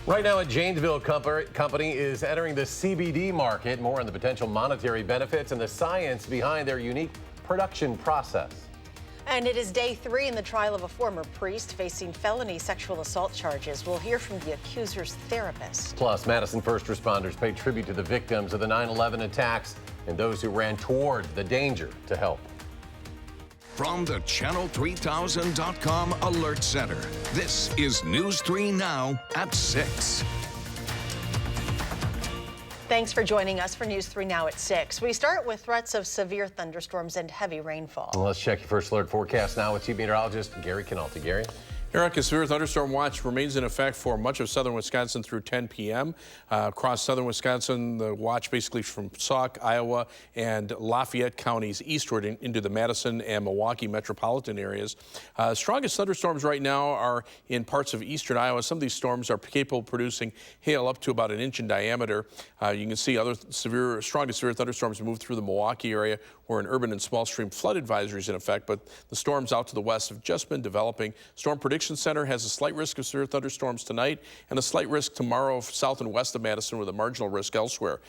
Right now, a Janesville company is entering the CBD market. More on the potential monetary benefits and the science behind their unique production process. And it is day 3 in the trial of a former priest facing felony sexual assault charges. We'll hear from the accuser's therapist. Plus, Madison first responders pay tribute to the victims of the 9/11 attacks and those who ran toward the danger to help. From the Channel3000.com Alert Center, this is News 3 Now at 6. Thanks for joining us for News 3 Now at 6. We start with threats of severe thunderstorms and heavy rainfall. Well, let's check your first alert forecast now with Chief Meteorologist Gary Canalti. Gary? Eric, a severe thunderstorm watch remains in effect for much of southern Wisconsin through 10 p.m. Across southern Wisconsin, the watch basically from Sauk, Iowa, and Lafayette counties eastward into the Madison and Milwaukee metropolitan areas. Strongest thunderstorms right now are in parts of eastern Iowa. Some of these storms are capable of producing hail up to about 1 inch in diameter. You can see other strongest severe thunderstorms move through the Milwaukee area, where an urban and small stream flood advisory is in effect, but the storms out to the west have just been developing. Storm Prediction Center has a slight risk of severe thunderstorms tonight and a slight risk tomorrow south and west of Madison with a marginal risk elsewhere.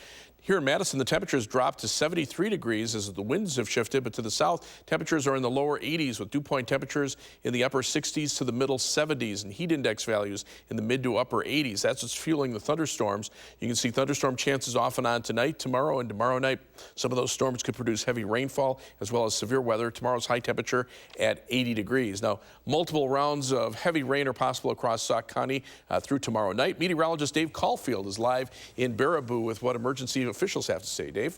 Here in Madison, the temperatures dropped to 73 degrees as the winds have shifted, but to the south, temperatures are in the lower 80s with dew point temperatures in the upper 60s to the middle 70s and heat index values in the mid to upper 80s. That's what's fueling the thunderstorms. You can see thunderstorm chances off and on tonight, tomorrow, and tomorrow night. Some of those storms could produce heavy rainfall as well as severe weather. Tomorrow's high temperature at 80 degrees. Now, multiple rounds of heavy rain are possible across Sauk County through tomorrow night. Meteorologist Dave Caulfield is live in Baraboo with what emergency officials have to say. Dave?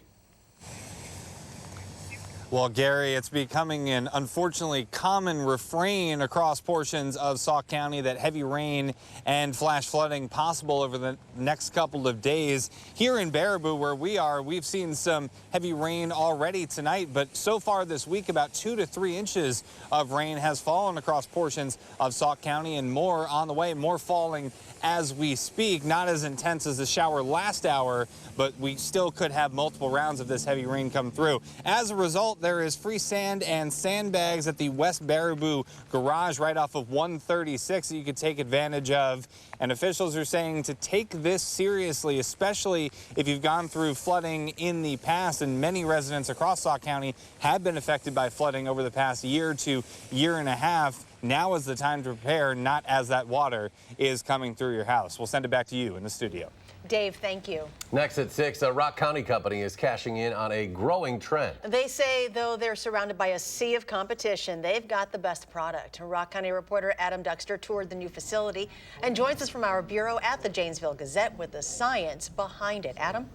Well, Gary, it's becoming an unfortunately common refrain across portions of Sauk County that heavy rain and flash flooding possible over the next couple of days. Here in Baraboo, where we are, we've seen some heavy rain already tonight, but so far this week, about 2 to 3 inches of rain has fallen across portions of Sauk County, and more on the way, more falling as we speak. Not as intense as the shower last hour, but we still could have multiple rounds of this heavy rain come through. As a result, there is free sand and sandbags at the West Baraboo garage right off of 136 that you could take advantage of. And officials are saying to take this seriously, especially if you've gone through flooding in the past. And many residents across Sauk County have been affected by flooding over the past year to year and a half. Now is the time to prepare, not as that water is coming through your house. We'll send it back to you in the studio. Dave, thank you. Next at 6, a Rock County company is cashing in on a growing trend. They say, though they're surrounded by a sea of competition, they've got the best product. Rock County reporter Adam Duxter toured the new facility and joins us from our bureau at the Janesville Gazette with the science behind it. Adam?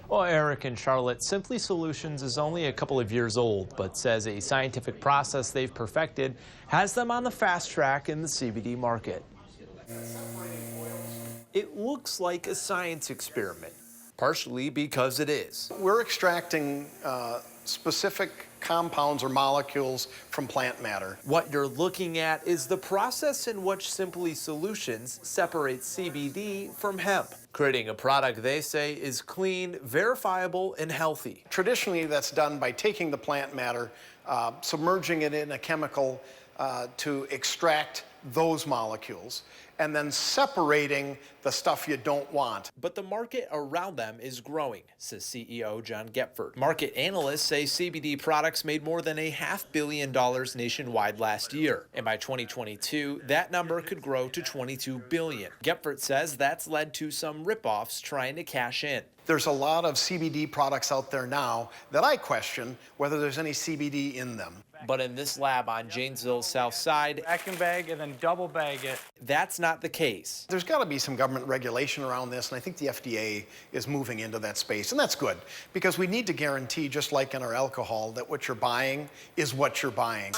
Well, Eric and Charlotte, Simply Solutions is only a couple of years old, but says a scientific process they've perfected has them on the fast track in the CBD market. It looks like a science experiment, partially because it is. We're extracting specific compounds or molecules from plant matter. What you're looking at is the process in which Simply Solutions separates CBD from hemp, creating a product they say is clean, verifiable, and healthy. Traditionally, that's done by taking the plant matter, submerging it in a chemical to extract those molecules, and then separating the stuff you don't want. But the market around them is growing, says CEO John Gepford. Market analysts say CBD products made more than $500 million nationwide last year. And by 2022, that number could grow to $22 billion. Gepford says that's led to some ripoffs trying to cash in. There's a lot of CBD products out there now that I question whether there's any CBD in them. But in this lab on Janesville's south side, vacuum bag and then double bag it. That's not the case. There's got to be some government regulation around this, and I think the FDA is moving into that space, and that's good, because we need to guarantee, just like in our alcohol, that what you're buying is what you're buying.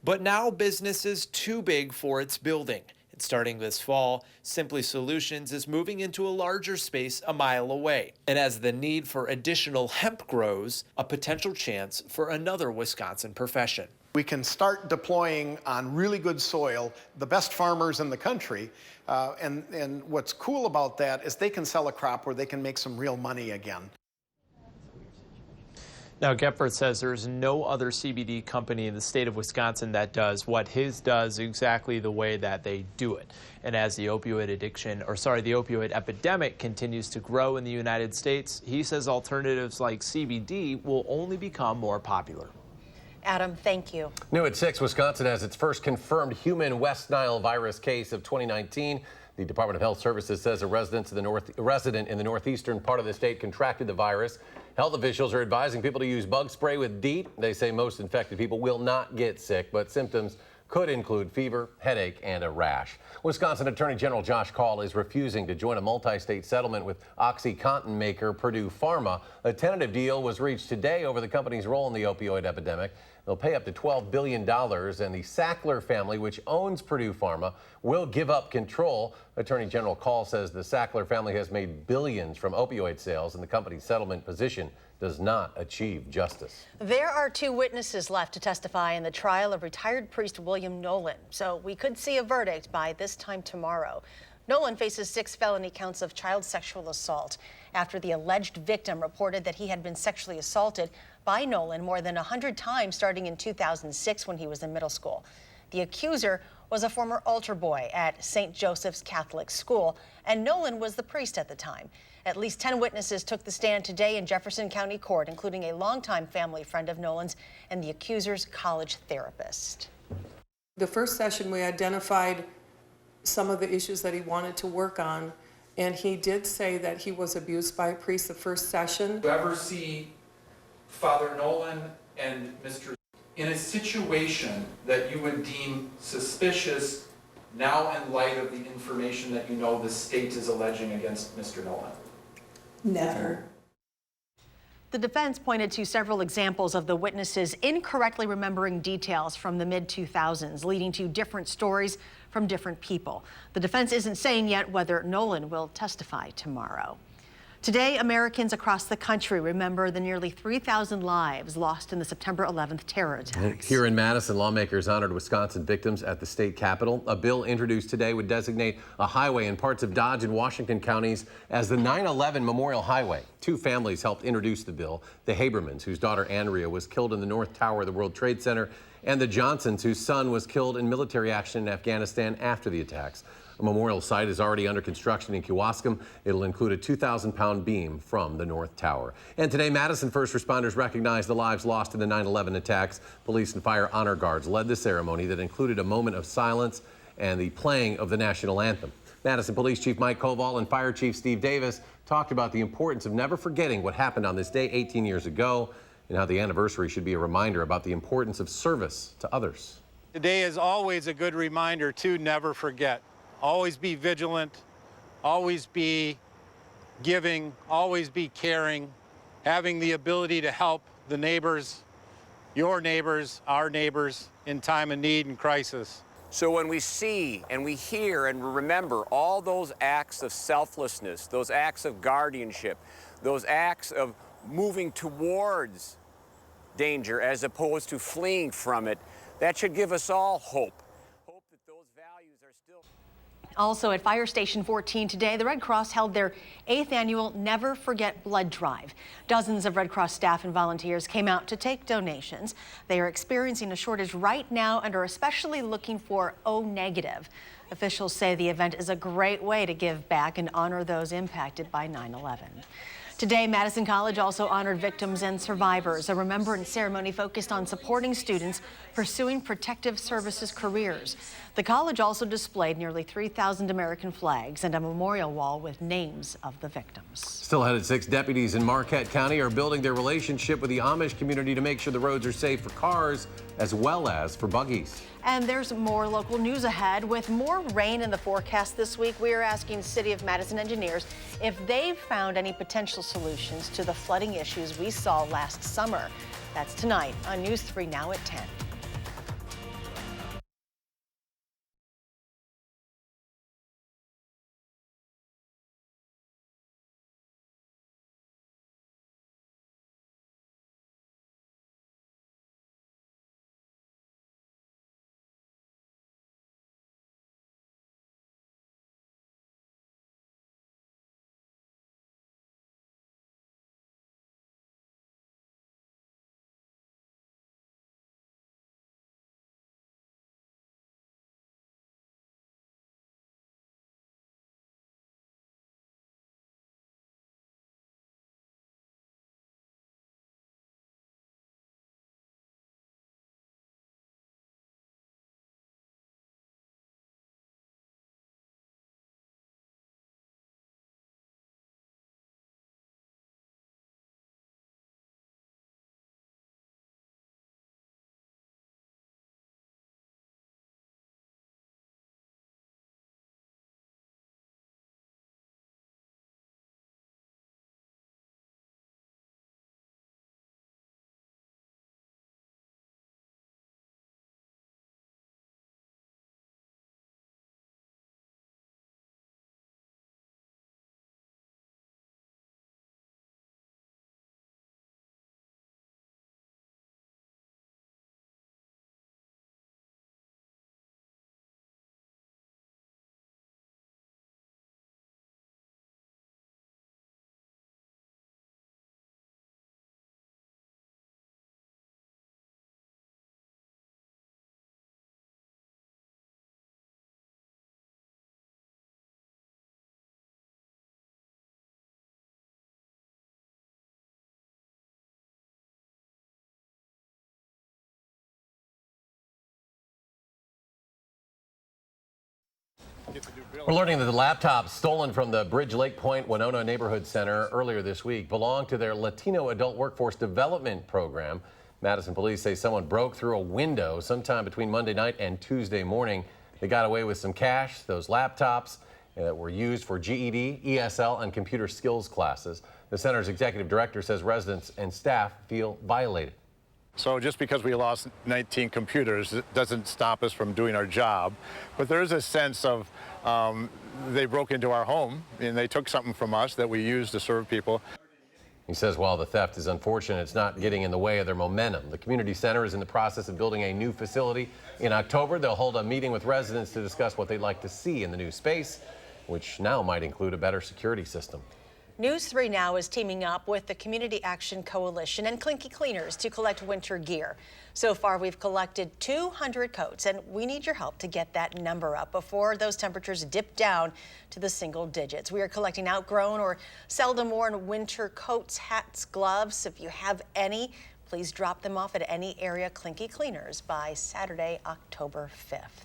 But now business is too big for its building. Starting this fall, Simply Solutions is moving into a larger space a mile away. And as the need for additional hemp grows, a potential chance for another Wisconsin profession. We can start deploying on really good soil the best farmers in the country. And what's cool about that is they can sell a crop where they can make some real money again. Now, Gephardt says there's no other CBD company in the state of Wisconsin that does what his does exactly the way that they do it. And as the opioid epidemic continues to grow in the United States, he says alternatives like CBD will only become more popular. Adam, thank you. New at 6, Wisconsin has its first confirmed human West Nile virus case of 2019. The Department of Health Services says a resident in the northeastern part of the state contracted the virus. Health officials are advising people to use bug spray with DEET. They say most infected people will not get sick, but symptoms could include fever, headache, and a rash. Wisconsin Attorney General Josh Kaul is refusing to join a multi-state settlement with OxyContin maker Purdue Pharma. A tentative deal was reached today over the company's role in the opioid epidemic. They'll pay up to $12 billion, and the Sackler family, which owns Purdue Pharma, will give up control. Attorney General Kaul says the Sackler family has made billions from opioid sales, and the company's settlement position does not achieve justice. There are 2 witnesses left to testify in the trial of retired priest William Nolan, so we could see a verdict by this time tomorrow. Nolan faces 6 felony counts of child sexual assault after the alleged victim reported that he had been sexually assaulted by Nolan more than 100 times starting in 2006 when he was in middle school. The accuser was a former altar boy at St. Joseph's Catholic School, and Nolan was the priest at the time. At least 10 witnesses took the stand today in Jefferson County Court, including a longtime family friend of Nolan's and the accuser's college therapist. The first session, we identified some of the issues that he wanted to work on, and he did say that he was abused by a priest the first session. Do you ever see Father Nolan and Mr. in a situation that you would deem suspicious now in light of the information that you know the state is alleging against Mr. Nolan? Never. The defense pointed to several examples of the witnesses incorrectly remembering details from the mid-2000s, leading to different stories from different people. The defense isn't saying yet whether Nolan will testify tomorrow. Today, Americans across the country remember the nearly 3,000 lives lost in the September 11th terror attacks. Here in Madison, lawmakers honored Wisconsin victims at the state capitol. A bill introduced today would designate a highway in parts of Dodge and Washington counties as the 9/11 Memorial Highway. 2 families helped introduce the bill: the Habermans, whose daughter Andrea was killed in the North Tower of the World Trade Center, and the Johnsons, whose son was killed in military action in Afghanistan after the attacks. A memorial site is already under construction in Kewaskum. It'll include a 2,000-pound beam from the North Tower. And today, Madison first responders recognized the lives lost in the 9/11 attacks. Police and fire honor guards led the ceremony that included a moment of silence and the playing of the national anthem. Madison Police Chief Mike Koval and Fire Chief Steve Davis talked about the importance of never forgetting what happened on this day 18 years ago and how the anniversary should be a reminder about the importance of service to others. Today is always a good reminder to never forget. Always be vigilant, always be giving, always be caring, having the ability to help the neighbors, your neighbors, our neighbors in time of need and crisis. So when we see and we hear and remember all those acts of selflessness, those acts of guardianship, those acts of moving towards danger as opposed to fleeing from it, that should give us all hope. Hope that those values are still. Also at Fire Station 14 today, the Red Cross held their 8th annual Never Forget Blood Drive. Dozens of Red Cross staff and volunteers came out to take donations. They are experiencing a shortage right now and are especially looking for O negative. Officials say the event is a great way to give back and honor those impacted by 9/11. Today, Madison College also honored victims and survivors. A remembrance ceremony focused on supporting students pursuing protective services careers. The college also displayed nearly 3,000 American flags and a memorial wall with names of the victims. Still ahead at 6, deputies in Marquette County are building their relationship with the Amish community to make sure the roads are safe for cars as well as for buggies. And there's more local news ahead. With more rain in the forecast this week, we are asking City of Madison engineers if they've found any potential solutions to the flooding issues we saw last summer. That's tonight on News 3 Now at 10. We're learning that the laptops stolen from the Bridge Lake Point Winona Neighborhood Center earlier this week belonged to their Latino Adult Workforce Development Program. Madison police say someone broke through a window sometime between Monday night and Tuesday morning. They got away with some cash, those laptops that were used for GED, ESL, and computer skills classes. The center's executive director says residents and staff feel violated. So just because we lost 19 computers, it doesn't stop us from doing our job. But there is a sense of they broke into our home and they took something from us that we use to serve people. He says while the theft is unfortunate, it's not getting in the way of their momentum. The community center is in the process of building a new facility. In October, they'll hold a meeting with residents to discuss what they'd like to see in the new space, which now might include a better security system. News 3 Now is teaming up with the Community Action Coalition and Clinky Cleaners to collect winter gear. So far, we've collected 200 coats, and we need your help to get that number up before those temperatures dip down to the single digits. We are collecting outgrown or seldom worn winter coats, hats, gloves. If you have any, please drop them off at any area Clinky Cleaners by Saturday, October 5th.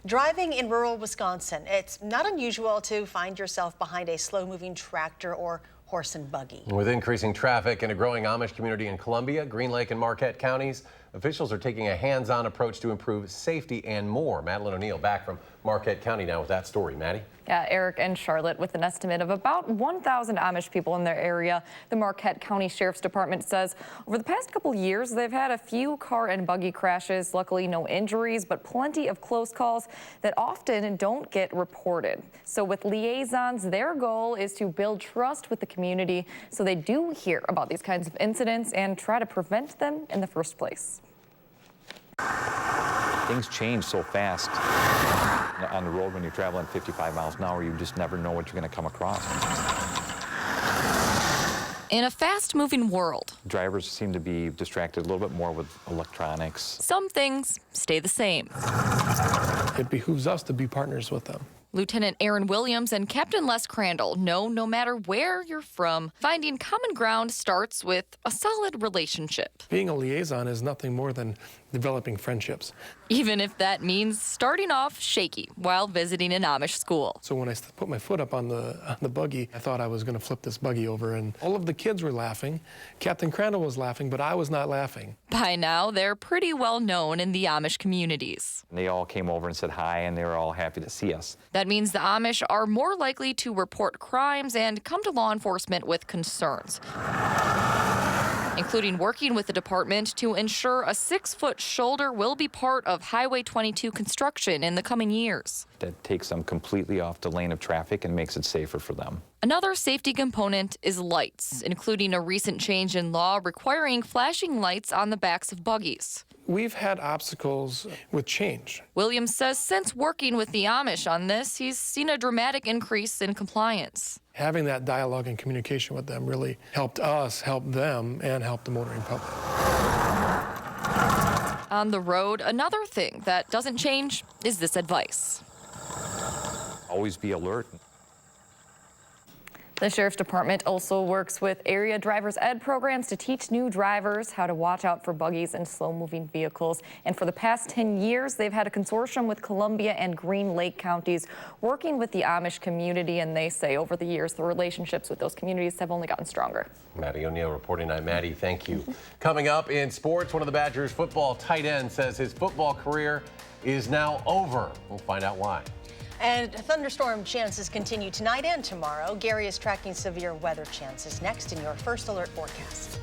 Driving in rural Wisconsin, it's not unusual to find yourself behind a slow-moving tractor or horse and buggy. With increasing traffic and a growing Amish community in Columbia, Green Lake, and Marquette counties, officials are taking a hands-on approach to improve safety and more. Madeline O'Neill back from Marquette County now with that story. Maddie? Yeah, Eric and Charlotte, with an estimate of about 1,000 Amish people in their area, the Marquette County Sheriff's Department says over the past couple years, they've had a few car and buggy crashes. Luckily, no injuries, but plenty of close calls that often don't get reported. So with liaisons, their goal is to build trust with the community so they do hear about these kinds of incidents and try to prevent them in the first place. Things change so fast on the road when you're traveling 55 miles an hour. You just never know what you're going to come across. In a fast-moving world, Drivers seem to be distracted a little bit more with electronics. some things stay the same. It behooves us to be partners with them. Lieutenant Aaron Williams and Captain Les Crandall know no matter where you're from, finding common ground starts with a solid relationship. Being a liaison is nothing more than developing friendships. Even if that means starting off shaky while visiting an Amish school. So when I put my foot up on the buggy, I thought I was going to flip this buggy over, and all of the kids were laughing. Captain Crandall was laughing, but I was not laughing. By now, they're pretty well known in the Amish communities. They all came over and said hi, and they were all happy to see us. That means the Amish are more likely to report crimes and come to law enforcement with concerns, including working with the department to ensure a 6-foot shoulder will be part of Highway 22 construction in the coming years. That takes them completely off the lane of traffic and makes it safer for them. Another safety component is lights, including a recent change in law requiring flashing lights on the backs of buggies. We've had obstacles with change. Williams says since working with the Amish on this, he's seen a dramatic increase in compliance. Having that dialogue and communication with them really helped us, help them, and help the motoring public. On the road, another thing that doesn't change is this advice. Always be alert. The Sheriff's Department also works with area driver's ed programs to teach new drivers how to watch out for buggies and slow-moving vehicles. And for the past 10 years, they've had a consortium with Columbia and Green Lake counties working with the Amish community. And they say over the years, the relationships with those communities have only gotten stronger. Maddie O'Neill reporting on. Maddie, thank you. Coming up in sports, one of the Badgers' football tight ends says his football career is now over. We'll find out why. And thunderstorm chances continue tonight and tomorrow. Gary is tracking severe weather chances next in your First Alert forecast.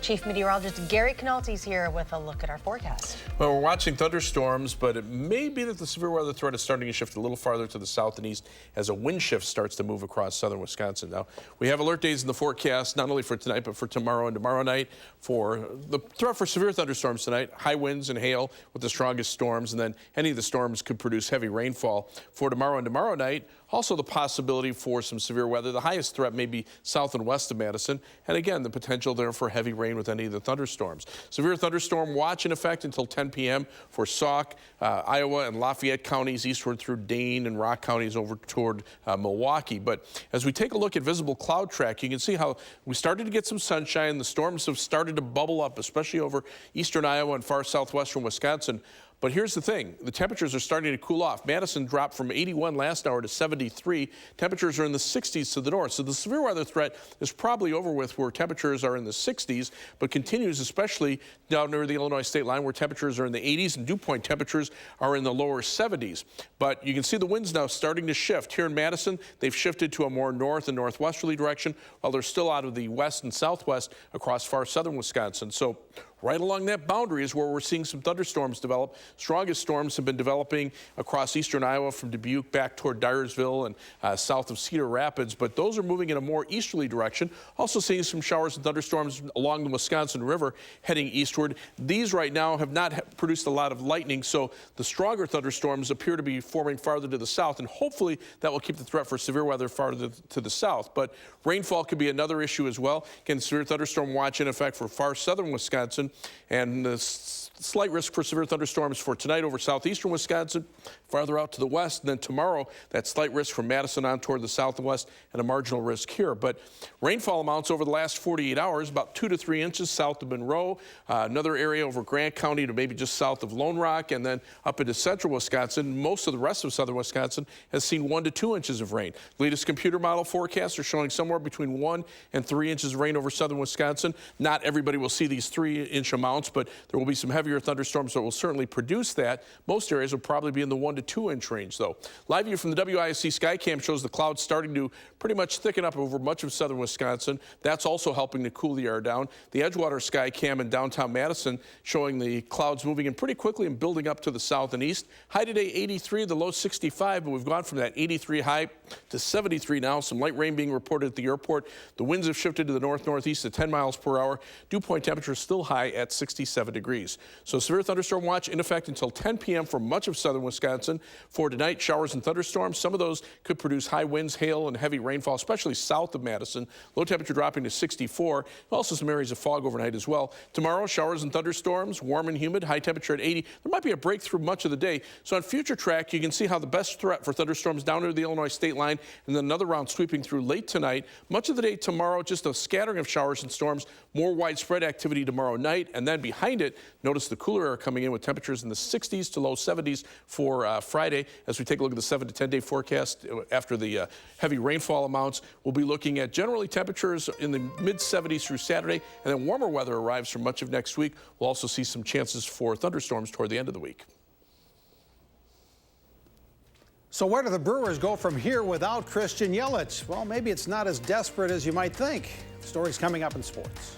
Chief Meteorologist Gary Canalti's here with a look at our forecast. Well, we're watching thunderstorms, but it may be that the severe weather threat is starting to shift a little farther to the south and east as a wind shift starts to move across southern Wisconsin. Now, we have alert days in the forecast, not only for tonight, but for tomorrow and tomorrow night. For the threat for severe thunderstorms tonight, high winds and hail with the strongest storms, and then any of the storms could produce heavy rainfall. For tomorrow and tomorrow night, also the possibility for some severe weather. The highest threat may be south and west of Madison, and again, the potential there for heavy rain with any of the thunderstorms. Severe thunderstorm watch in effect until 10 p.m. for Sauk, Iowa, and Lafayette counties eastward through Dane and Rock counties over toward Milwaukee. But as we take a look at visible cloud track, you can see how we started to get some sunshine. The storms have started to bubble up, especially over eastern Iowa and far southwestern Wisconsin. But here's the thing, the temperatures are starting to cool off. Madison dropped from 81 last hour to 73. Temperatures are in the 60s to the north. So the severe weather threat is probably over with where temperatures are in the 60s, but continues especially down near the Illinois state line where temperatures are in the 80s and dew point temperatures are in the lower 70s. But you can see the winds now starting to shift. Here in Madison, they've shifted to a more north and northwesterly direction, while they're still out of the west and southwest across far southern Wisconsin. So right along that boundary is where we're seeing some thunderstorms develop. Strongest storms have been developing across eastern Iowa from Dubuque back toward Dyersville and south of Cedar Rapids, but those are moving in a more easterly direction. Also seeing some showers and thunderstorms along the Wisconsin River heading eastward. These right now have not produced a lot of lightning, so the stronger thunderstorms appear to be forming farther to the south, and hopefully that will keep the threat for severe weather farther to the south. But rainfall could be another issue as well. Again, severe thunderstorm watch in effect for far southern Wisconsin, and slight risk for severe thunderstorms for tonight over southeastern Wisconsin, farther out to the west, and then tomorrow that slight risk from Madison on toward the south and west, and a marginal risk here. But rainfall amounts over the last 48 hours, about 2 to 3 inches south of Monroe, another area over Grant County to maybe just south of Lone Rock, and then up into central Wisconsin. Most of the rest of southern Wisconsin has seen 1 to 2 inches of rain. Latest computer model forecasts are showing somewhere between 1 and 3 inches of rain over southern Wisconsin. Not everybody will see these 3-inch amounts, but there will be some heavier thunderstorms that will certainly produce that. Most areas will probably be in the 1 to 2 inch range, though. Live view from the WISC Skycam shows the clouds starting to pretty much thicken up over much of southern Wisconsin. That's also helping to cool the air down. The Edgewater Skycam in downtown Madison showing the clouds moving in pretty quickly and building up to the south and east. High today 83, the low 65, but we've gone from that 83 high to 73 now. Some light rain being reported at the airport. The winds have shifted to the north-northeast at 10 miles per hour. Dew point temperature is still high at 67 degrees. So severe thunderstorm watch in effect until 10 p.m. for much of southern Wisconsin. For tonight, showers and thunderstorms. Some of those could produce high winds, hail, and heavy rainfall, especially south of Madison. Low temperature dropping to 64. Also some areas of fog overnight as well. Tomorrow, showers and thunderstorms, warm and humid, high temperature at 80. There might be a breakthrough much of the day. So on future track, you can see how the best threat for thunderstorms down near the Illinois state line, and then another round sweeping through late tonight. Much of the day tomorrow, just a scattering of showers and storms. More widespread activity tomorrow night, and then behind it, notice the cooler air coming in with temperatures in the 60s to low 70s for Friday. As we take a look at the 7 to 10 day forecast after the heavy rainfall amounts, we'll be looking at generally temperatures in the mid 70s through Saturday, and then warmer weather arrives for much of next week. We'll also see some chances for thunderstorms toward the end of the week. So where do the Brewers go from here without Christian Yelich? Well, maybe it's not as desperate as you might think. The story's coming up in sports.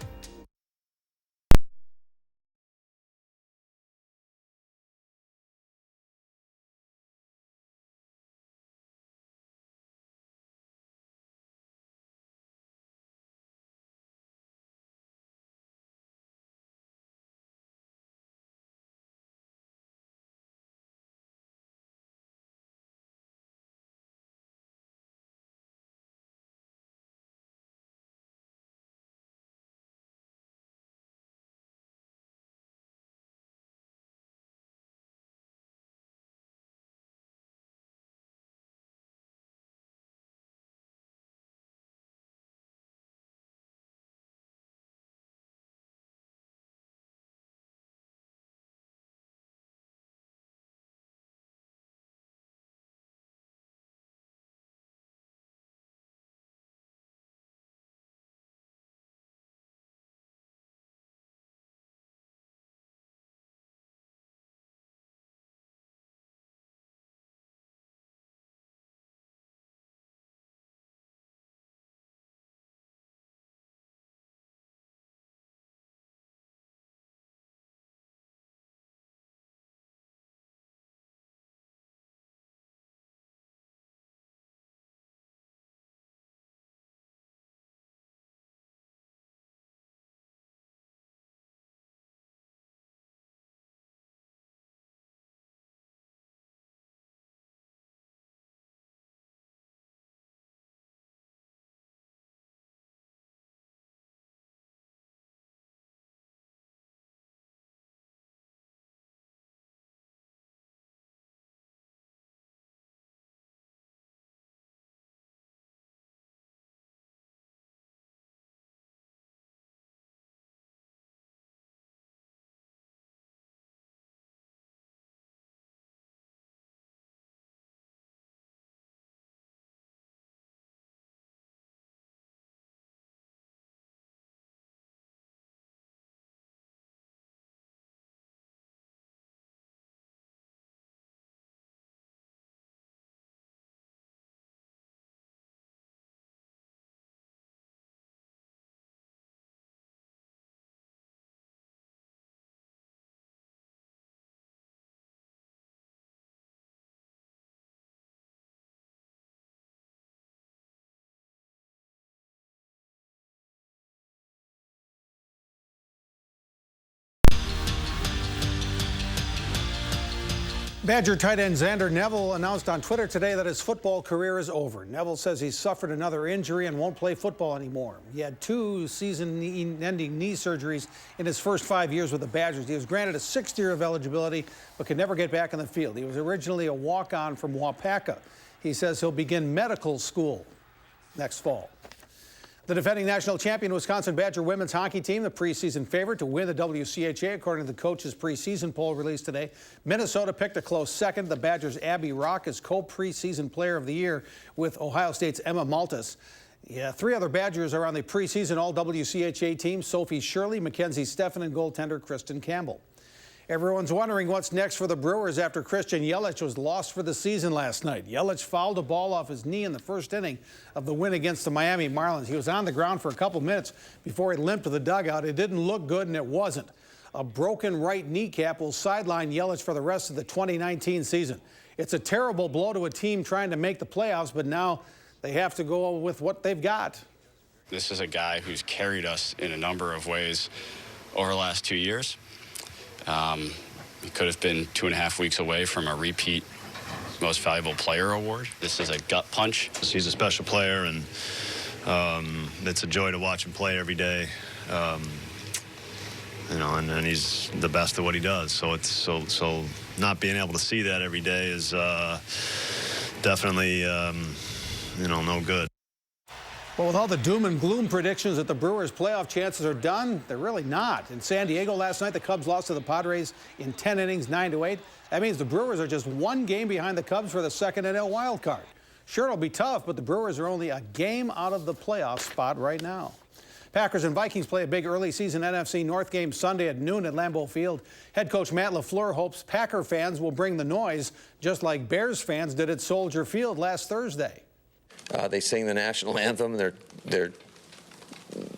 Badger tight end Xander Neville announced on Twitter today that his football career is over. Neville says he suffered another injury and won't play football anymore. He had 2 season-ending knee surgeries in his first 5 years with the Badgers. He was granted a 6th year of eligibility but could never get back in the field. He was originally a walk-on from Wapaka. He says he'll begin medical school next fall. The defending national champion Wisconsin Badger women's hockey team, the preseason favorite to win the WCHA, according to the coach's preseason poll released today. Minnesota picked a close second. The Badgers' Abby Rock is co-preseason player of the year with Ohio State's Emma Maltus. Yeah, 3 other Badgers are on the preseason all-WCHA team: Sophie Shirley, Mackenzie Steffen, and goaltender Kristen Campbell. Everyone's wondering what's next for the Brewers after Christian Yelich was lost for the season last night. Yelich fouled a ball off his knee in the first inning of the win against the Miami Marlins. He was on the ground for a couple minutes before he limped to the dugout. It didn't look good, and it wasn't. A broken right kneecap will sideline Yelich for the rest of the 2019 season. It's a terrible blow to a team trying to make the playoffs, but now they have to go with what they've got. This is a guy who's carried us in a number of ways over the last 2 years. He could have been 2.5 weeks away from a repeat Most Valuable Player award. This is a gut punch. He's a special player, and it's a joy to watch him play every day. And he's the best at what he does. So it's so not being able to see that every day is definitely no good. Well, with all the doom and gloom predictions that the Brewers' playoff chances are done, they're really not. In San Diego last night, the Cubs lost to the Padres in 10 innings, 9-8. That means the Brewers are just 1 game behind the Cubs for the second NL wild card. Sure, it'll be tough, but the Brewers are only a game out of the playoff spot right now. Packers and Vikings play a big early season NFC North game Sunday at noon at Lambeau Field. Head coach Matt LaFleur hopes Packer fans will bring the noise, just like Bears fans did at Soldier Field last Thursday. They sing the national anthem. They're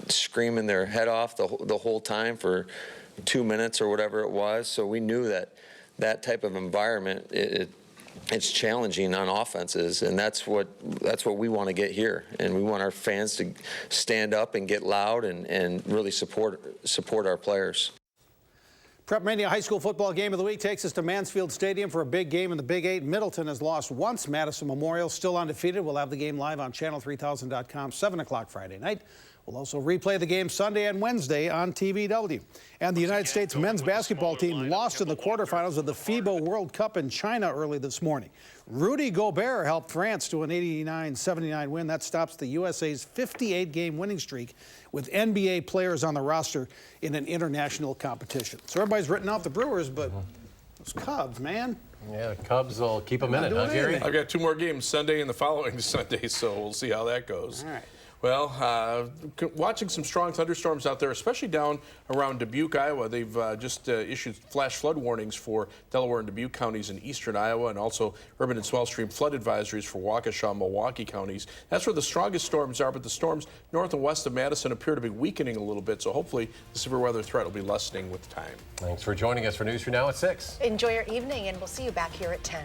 screaming their head off the whole time for 2 minutes or whatever it was. So we knew that type of environment, it's challenging on offenses, and that's what we want to get here. And we want our fans to stand up and get loud and really support our players. Prep Mania High School football game of the week takes us to Mansfield Stadium for a big game in the Big 8. Middleton has lost once. Madison Memorial still undefeated. We'll have the game live on channel3000.com, 7 o'clock Friday night. We'll also replay the game Sunday and Wednesday on TVW. And the United States men's basketball team lost in the quarterfinals of the FIBA World Cup in China early this morning. Rudy Gobert helped France to an 89-79 win. That stops the USA's 58-game winning streak with NBA players on the roster in an international competition. So everybody's written off the Brewers, but those Cubs, man. Yeah, the Cubs will keep them in it, huh, Gary? I've got 2 more games, Sunday and the following Sunday, so we'll see how that goes. All right. Well, watching some strong thunderstorms out there, especially down around Dubuque, Iowa. They've just issued flash flood warnings for Delaware and Dubuque counties in eastern Iowa, and also urban and swell stream flood advisories for Waukesha and Milwaukee counties. That's where the strongest storms are, but the storms north and west of Madison appear to be weakening a little bit, so hopefully the severe weather threat will be lessening with time. Thanks for joining us for News 3 Now at 6. Enjoy your evening, and we'll see you back here at 10.